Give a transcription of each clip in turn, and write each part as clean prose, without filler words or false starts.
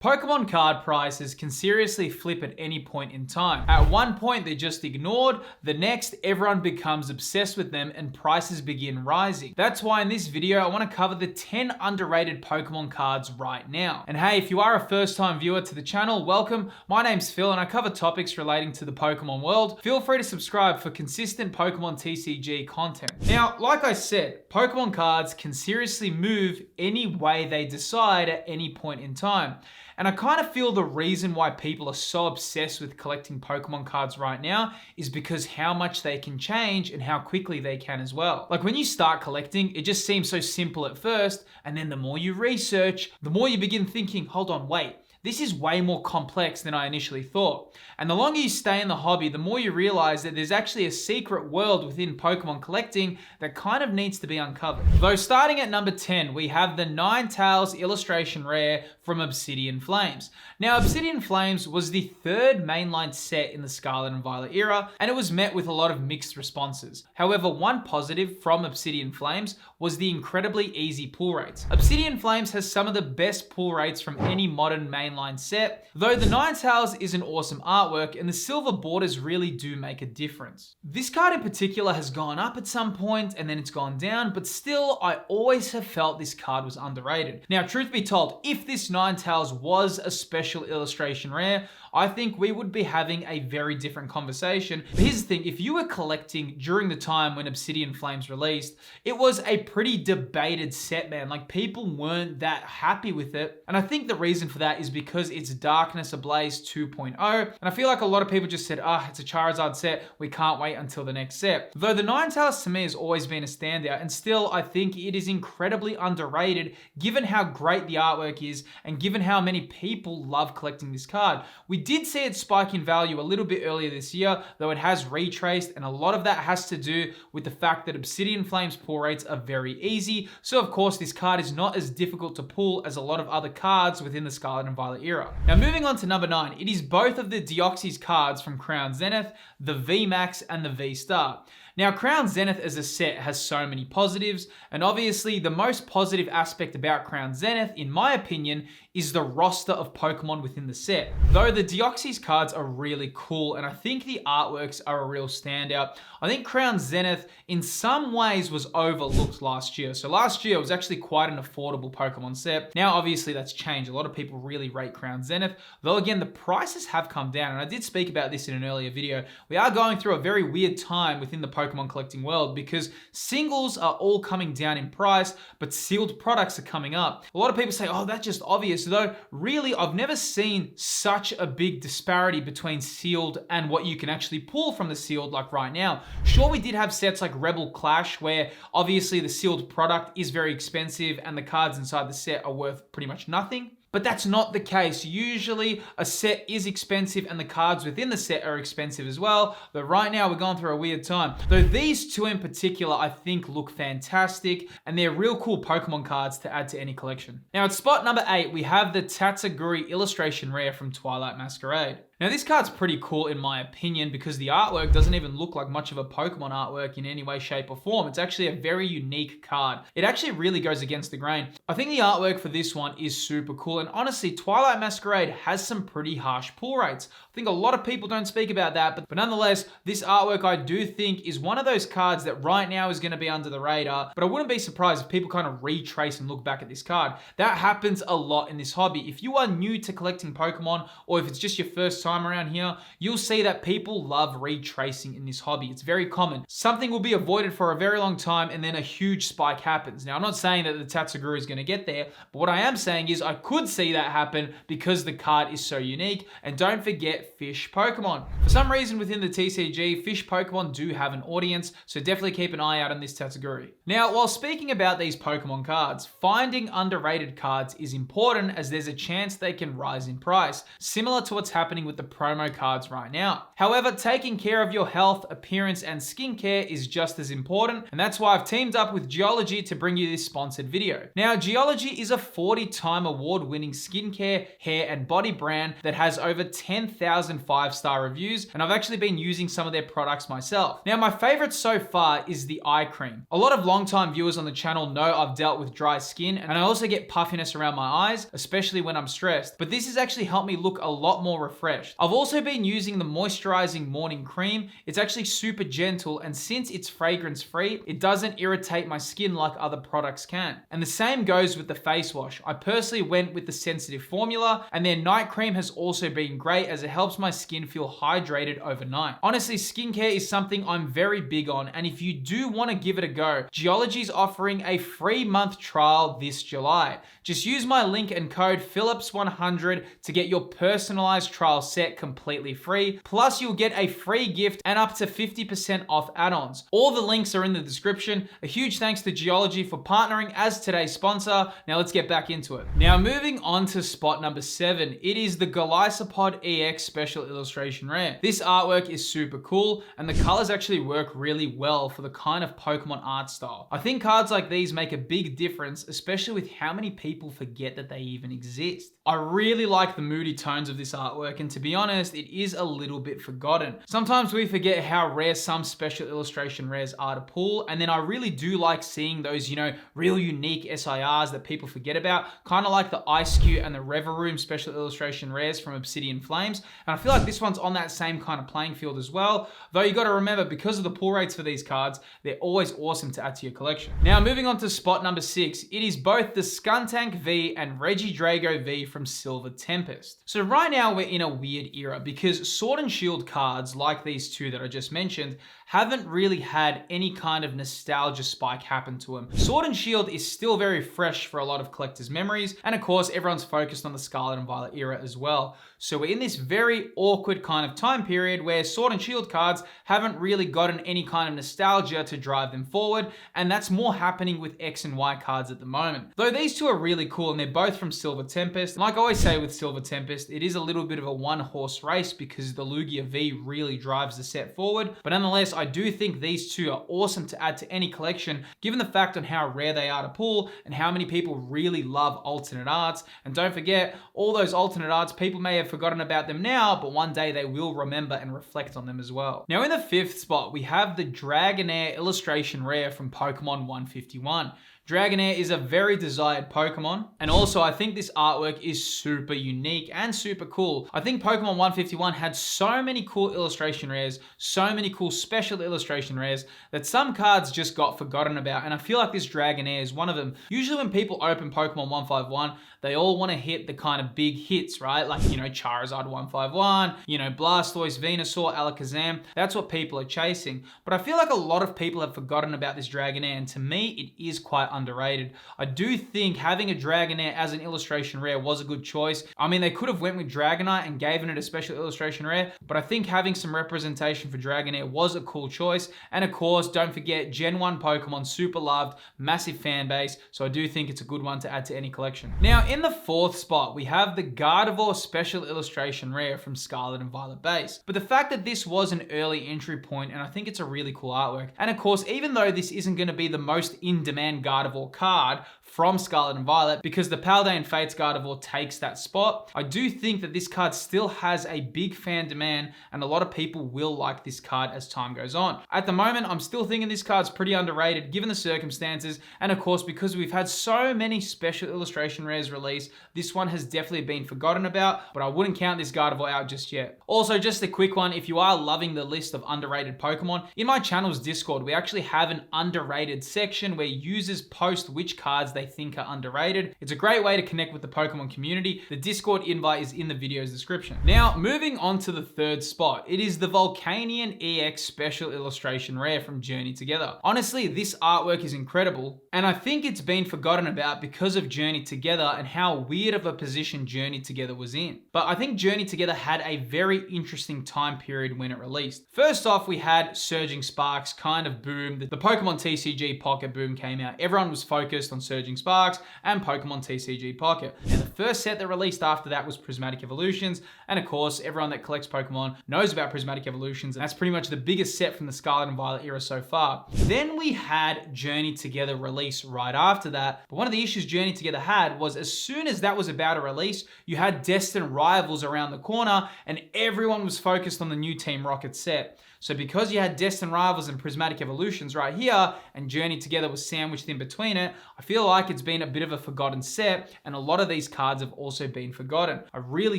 Pokemon card prices can seriously flip at any point in time. At one point, they're just ignored. The next, everyone becomes obsessed with them and prices begin rising. That's why in this video, I want to cover the 10 underrated Pokemon cards right now. And hey, if you are a first-time viewer to the channel, welcome. My name's Phil and I cover topics relating to the Pokemon world. Feel free to subscribe for consistent Pokemon TCG content. Now, like I said, Pokemon cards can seriously move any way they decide at any point in time. And I kind of feel the reason why people are so obsessed with collecting Pokemon cards right now is because how much they can change and how quickly they can as well. Like when you start collecting, it just seems so simple at first, and then the more you research, the more you begin thinking, hold on, wait. This is way more complex than I initially thought. And the longer you stay in the hobby, the more you realize that there's actually a secret world within Pokemon collecting that kind of needs to be uncovered. Though starting at number 10, we have the Ninetales illustration rare from Obsidian Flames. Now, Obsidian Flames was the third mainline set in the Scarlet and Violet era, and it was met with a lot of mixed responses. However, one positive from Obsidian Flames was the incredibly easy pull rates. Obsidian Flames has some of the best pull rates from any modern mainline set, though the Ninetales is an awesome artwork and the silver borders really do make a difference. This card in particular has gone up at some point and then it's gone down, but still I always have felt this card was underrated. Now, truth be told, if this Ninetales was a special illustration rare, I think we would be having a very different conversation. But here's the thing, if you were collecting during the time when Obsidian Flames released, it was a pretty debated set, man. Like people weren't that happy with it. And I think the reason for that is because it's Darkness Ablaze 2.0. And I feel like a lot of people just said, it's a Charizard set, we can't wait until the next set. Though the Ninetales to me has always been a standout, and still I think it is incredibly underrated given how great the artwork is and given how many people love collecting this card. We did see it spike in value a little bit earlier this year, though it has retraced, and a lot of that has to do with the fact that Obsidian Flames pull rates are very easy. So of course this card is not as difficult to pull as a lot of other cards within the Scarlet and Violet era. Now moving on to number 9, it is both of the Deoxys cards from Crown Zenith, the VMAX and the V-Star. Now, Crown Zenith as a set has so many positives, and obviously the most positive aspect about Crown Zenith, in my opinion, is the roster of Pokemon within the set. Though the Deoxys cards are really cool, and I think the artworks are a real standout, I think Crown Zenith in some ways was overlooked last year. So last year it was actually quite an affordable Pokemon set. Now obviously that's changed. A lot of people really rate Crown Zenith, though again the prices have come down, and I did speak about this in an earlier video. We are going through a very weird time within the Pokemon collecting world because singles are all coming down in price, but sealed products are coming up. A lot of people say, oh, that's just obvious, though really I've never seen such a big disparity between sealed and what you can actually pull from the sealed like right now. Sure, we did have sets like Rebel Clash where obviously the sealed product is very expensive and the cards inside the set are worth pretty much nothing. But that's not the case. Usually a set is expensive and the cards within the set are expensive as well. But right now we're going through a weird time. Though these two in particular I think look fantastic and they're real cool Pokemon cards to add to any collection. Now at spot number 8, we have the Tatsugiri illustration rare from Twilight Masquerade. Now this card's pretty cool in my opinion because the artwork doesn't even look like much of a Pokemon artwork in any way, shape or form. It's actually a very unique card. It actually really goes against the grain. I think the artwork for this one is super cool, and honestly Twilight Masquerade has some pretty harsh pull rates. I think a lot of people don't speak about that, but nonetheless this artwork I do think is one of those cards that right now is going to be under the radar, but I wouldn't be surprised if people kind of retrace and look back at this card. That happens a lot in this hobby. If you are new to collecting Pokemon, or if it's just your first time around here, you'll see that people love retracing in this hobby. It's very common. Something will be avoided for a very long time and then a huge spike happens. Now, I'm not saying that the Tatsugiri is going to get there, but what I am saying is I could see that happen because the card is so unique. And don't forget fish Pokemon. For some reason within the TCG, fish Pokemon do have an audience, so definitely keep an eye out on this Tatsugiri. Now, while speaking about these Pokemon cards, finding underrated cards is important as there's a chance they can rise in price, similar to what's happening with the the promo cards right now. However, taking care of your health, appearance, and skincare is just as important, and that's why I've teamed up with Geology to bring you this sponsored video. Now, Geology is a 40-time award-winning skincare, hair, and body brand that has over 10,000 5-star reviews, and I've actually been using some of their products myself. Now, my favorite so far is the eye cream. A lot of long-time viewers on the channel know I've dealt with dry skin, and I also get puffiness around my eyes, especially when I'm stressed, but this has actually helped me look a lot more refreshed. I've also been using the moisturizing morning cream. It's actually super gentle, and since it's fragrance free, it doesn't irritate my skin like other products can. And the same goes with the face wash. I personally went with the sensitive formula, and their night cream has also been great as it helps my skin feel hydrated overnight. Honestly, skincare is something I'm very big on, and if you do want to give it a go, Geology is offering a free month trial this July. Just use my link and code Phillips100 to get your personalized trial set completely free. Plus, you'll get a free gift and up to 50% off add-ons. All the links are in the description. A huge thanks to Geology for partnering as today's sponsor. Now let's get back into it. Now moving on to spot number 7, it is the Golisopod EX Special Illustration Rare. This artwork is super cool, and the colors actually work really well for the kind of Pokemon art style. I think cards like these make a big difference, especially with how many people forget that they even exist. I really like the moody tones of this artwork, and to be honest, it is a little bit forgotten. Sometimes we forget how rare some special illustration rares are to pull, and then I really do like seeing those, real unique SIRs that people forget about, kind of like the Ice-Q and the Reveroom special illustration rares from Obsidian Flames, and I feel like this one's on that same kind of playing field as well, though you got to remember, because of the pull rates for these cards, they're always awesome to add to your collection. Now moving on to spot number 6, it is both the Skuntank V and Regidrago V from Silver Tempest. So right now we're in a weird era because Sword and Shield cards like these two that I just mentioned haven't really had any kind of nostalgia spike happen to them. Sword and Shield is still very fresh for a lot of collectors' memories, and of course everyone's focused on the Scarlet and Violet era as well. So we're in this very awkward kind of time period where Sword and Shield cards haven't really gotten any kind of nostalgia to drive them forward, and that's more happening with X and Y cards at the moment. Though these two are really cool, and they're both from Silver Tempest. And like I always say with Silver Tempest, it is a little bit of a one-horse race because the Lugia V really drives the set forward, but nonetheless, I do think these two are awesome to add to any collection, given the fact on how rare they are to pull and how many people really love alternate arts. And don't forget, all those alternate arts, people may have forgotten about them now, but one day they will remember and reflect on them as well. Now in the 5th spot, we have the Dragonair illustration rare from Pokemon 151. Dragonair is a very desired Pokemon, and also I think this artwork is super unique and super cool. I think Pokemon 151 had so many cool illustration rares, so many cool special illustration rares, that some cards just got forgotten about, and I feel like this Dragonair is one of them. Usually when people open Pokemon 151, they all want to hit the kind of big hits, right? Like, Charizard 151, Blastoise, Venusaur, Alakazam. That's what people are chasing. But I feel like a lot of people have forgotten about this Dragonair, and to me, it is quite underrated. I do think having a Dragonair as an illustration rare was a good choice. I mean, they could have went with Dragonite and given it a special illustration rare, but I think having some representation for Dragonair was a cool choice. And of course, don't forget, Gen 1 Pokemon, super loved, massive fan base, so I do think it's a good one to add to any collection. Now, in the 4th spot, we have the Gardevoir Special Illustration Rare from Scarlet and Violet base. But the fact that this was an early entry point, and I think it's a really cool artwork. And of course, even though this isn't going to be the most in-demand Gardevoir card from Scarlet and Violet, because the Paldean Fates Gardevoir takes that spot, I do think that this card still has a big fan demand, and a lot of people will like this card as time goes on. At the moment, I'm still thinking this card's pretty underrated given the circumstances, and of course, because we've had so many special illustration rares released, this one has definitely been forgotten about, but I wouldn't count this Gardevoir out just yet. Also, just a quick one, if you are loving the list of underrated Pokemon, in my channel's Discord, we actually have an underrated section where users post which cards they think are underrated. It's a great way to connect with the Pokemon community. The Discord invite is in the video's description. Now, moving on to the 3rd spot, it is the Volcanion EX Special Illustration Rare from Journey Together. Honestly, this artwork is incredible, and I think it's been forgotten about because of Journey Together and how weird of a position Journey Together was in. But I think Journey Together had a very interesting time period when it released. First off, we had Surging Sparks kind of boom. The Pokemon TCG Pocket Boom came out. Everyone was focused on Surging Surging Sparks and Pokemon TCG Pocket. Now, the first set that released after that was Prismatic Evolutions, and of course, everyone that collects Pokemon knows about Prismatic Evolutions, and that's pretty much the biggest set from the Scarlet and Violet era so far. Then we had Journey Together release right after that, but one of the issues Journey Together had was as soon as that was about to release, you had Destined Rivals around the corner, and everyone was focused on the new Team Rocket set. So because you had Destined Rivals and Prismatic Evolutions right here, and Journey Together was sandwiched in between it, I feel like it's been a bit of a forgotten set, and a lot of these cards have also been forgotten. I really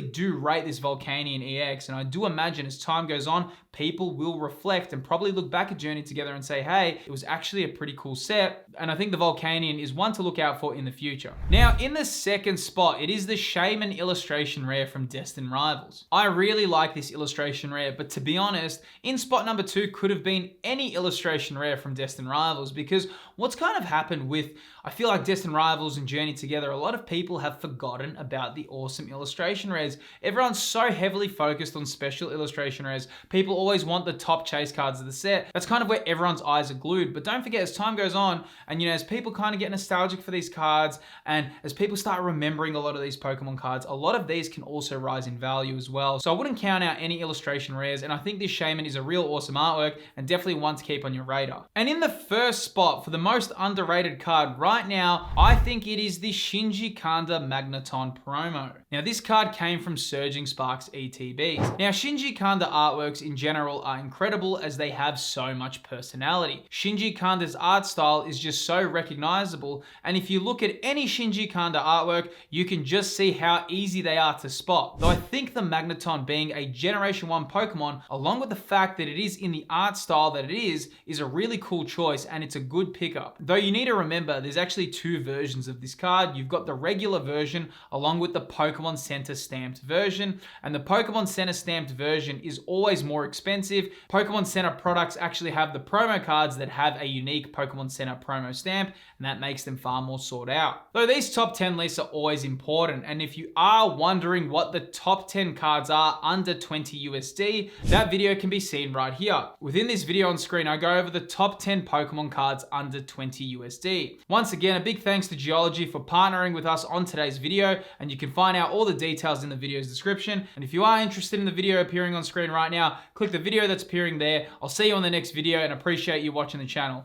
do rate this Volcanion EX, and I do imagine as time goes on, people will reflect and probably look back at Journey Together and say, hey, it was actually a pretty cool set, and I think the Volcanion is one to look out for in the future. Now, in the second spot, it is the Shaymin illustration rare from Destined Rivals. I really like this illustration rare, but to be honest, in spot number 2 could have been any illustration rare from Destined Rivals, because what's kind of happened with, I feel like Destined Rivals and Journey Together, a lot of people have forgotten about the awesome illustration rares. Everyone's so heavily focused on special illustration rares. People always want the top chase cards of the set. That's kind of where everyone's eyes are glued. But don't forget, as time goes on, and as people kind of get nostalgic for these cards, and as people start remembering a lot of these Pokemon cards, a lot of these can also rise in value as well. So I wouldn't count out any illustration rares, and I think this Shaymin is a real awesome artwork, and definitely one to keep on your radar. And in the first spot, for the most underrated card right now, I think it is the Shinji Kanda Magenton promo. Now, this card came from Surging Sparks ETBs. Now, Shinji Kanda artworks in general are incredible as they have so much personality. Shinji Kanda's art style is just so recognizable, and if you look at any Shinji Kanda artwork, you can just see how easy they are to spot. Though I think the Magenton being a Generation 1 Pokemon, along with the fact that it is in the art style that it is a really cool choice, and it's a good pickup. Though you need to remember, there's actually 2 versions of this card. You've got the regular version along with the Pokemon Center stamped version, and the Pokemon Center stamped version is always more expensive. Pokemon Center products actually have the promo cards that have a unique Pokemon Center promo stamp, and that makes them far more sought out. Though these top 10 lists are always important, and if you are wondering what the top 10 cards are under 20 USD, that video can be seen right here. Within this video on screen, I go over the top 10 Pokemon cards under 20 USD. Once again, a big thanks to Geology for partnering with us on today's video, and you can find out all the details in the video's description. And if you are interested in the video appearing on screen right now, click the video that's appearing there. I'll see you on the next video, and appreciate you watching the channel.